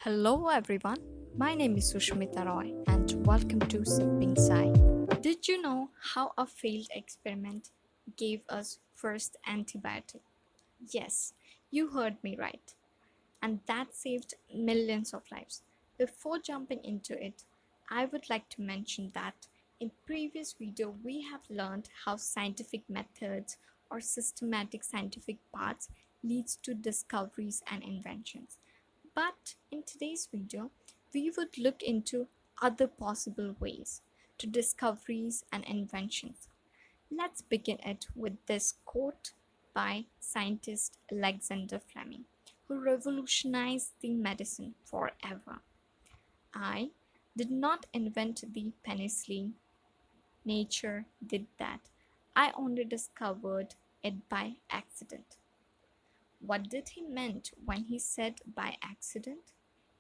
Hello everyone, my name is Sushmita Roy and welcome to Sipping Sai. Did you know how a failed experiment gave us first antibiotic? Yes, you heard me right. And that saved millions of lives. Before jumping into it, I would like to mention that in previous video we have learned how scientific methods or systematic scientific paths leads to discoveries and inventions. But in today's video, we would look into other possible ways to discoveries and inventions. Let's begin it with this quote by scientist Alexander Fleming, who revolutionized the medicine forever. I did not invent the penicillin, nature did that. I only discovered it by accident. What did he meant when he said by accident?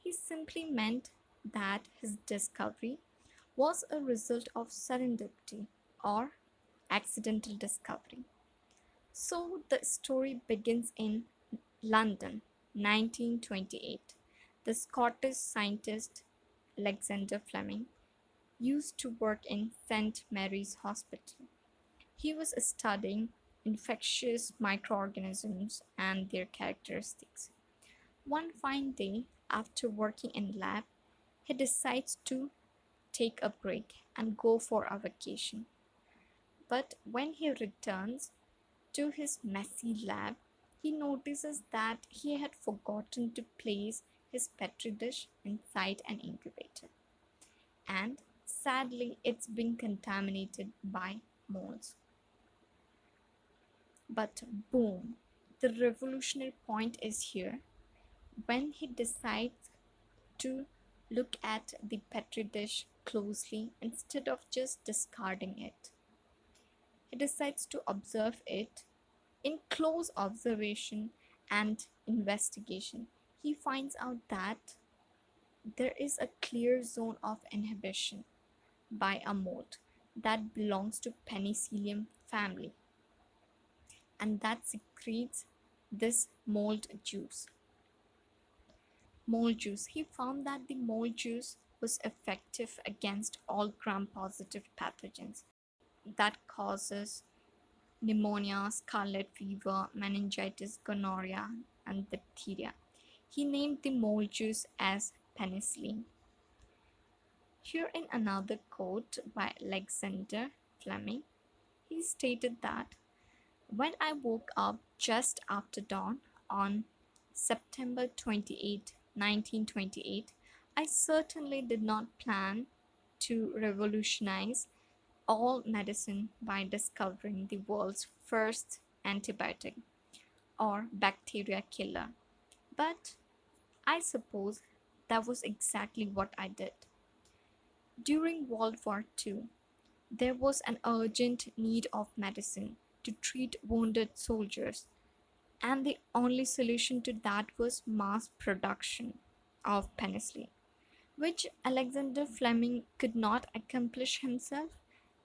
He simply meant that his discovery was a result of serendipity or accidental discovery. So the story begins in London, 1928. The Scottish scientist Alexander Fleming used to work in St. Mary's Hospital. He was studying infectious microorganisms and their characteristics. One fine day, after working in lab, he decides to take a break and go for a vacation. But when he returns to his messy lab, he notices that he had forgotten to place his petri dish inside an incubator. And sadly, it's been contaminated by molds. But boom, the revolutionary point is here. When he decides to look at the petri dish closely instead of just discarding it, he decides to observe it. In close observation and investigation, he finds out that there is a clear zone of inhibition by a mold that belongs to Penicillium family and that secretes this mold juice. Mold juice. He found that the mold juice was effective against all gram-positive pathogens that causes pneumonia, scarlet fever, meningitis, gonorrhea, and diphtheria. He named the mold juice as penicillin. Here in another quote by Alexander Fleming, he stated that when I woke up just after dawn on September 28, 1928, I certainly did not plan to revolutionize all medicine by discovering the world's first antibiotic or bacteria killer. But I suppose that was exactly what I did. During World War II, there was an urgent need of medicine to treat wounded soldiers, and the only solution to that was mass production of penicillin, which Alexander Fleming could not accomplish himself,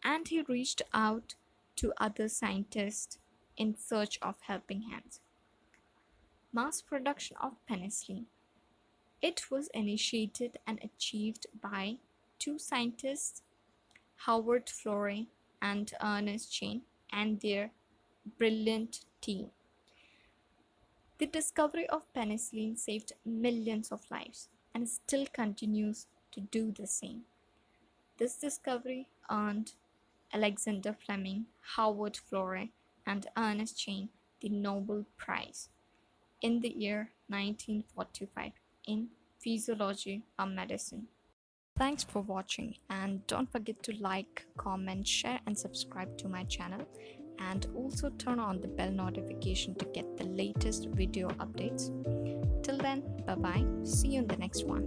and he reached out to other scientists in search of helping hands. Mass production of penicillin. It was initiated and achieved by two scientists, Howard Florey and Ernest Chain, and their brilliant team. The discovery of penicillin saved millions of lives and still continues to do the same. This discovery earned Alexander Fleming, Howard Florey, and Ernest Chain the Nobel Prize in the year 1945 in Physiology of Medicine. Thanks for watching, and don't forget to like, comment, share and subscribe to my channel, and also turn on the bell notification to get the latest video updates. Till then, bye bye, see you in the next one.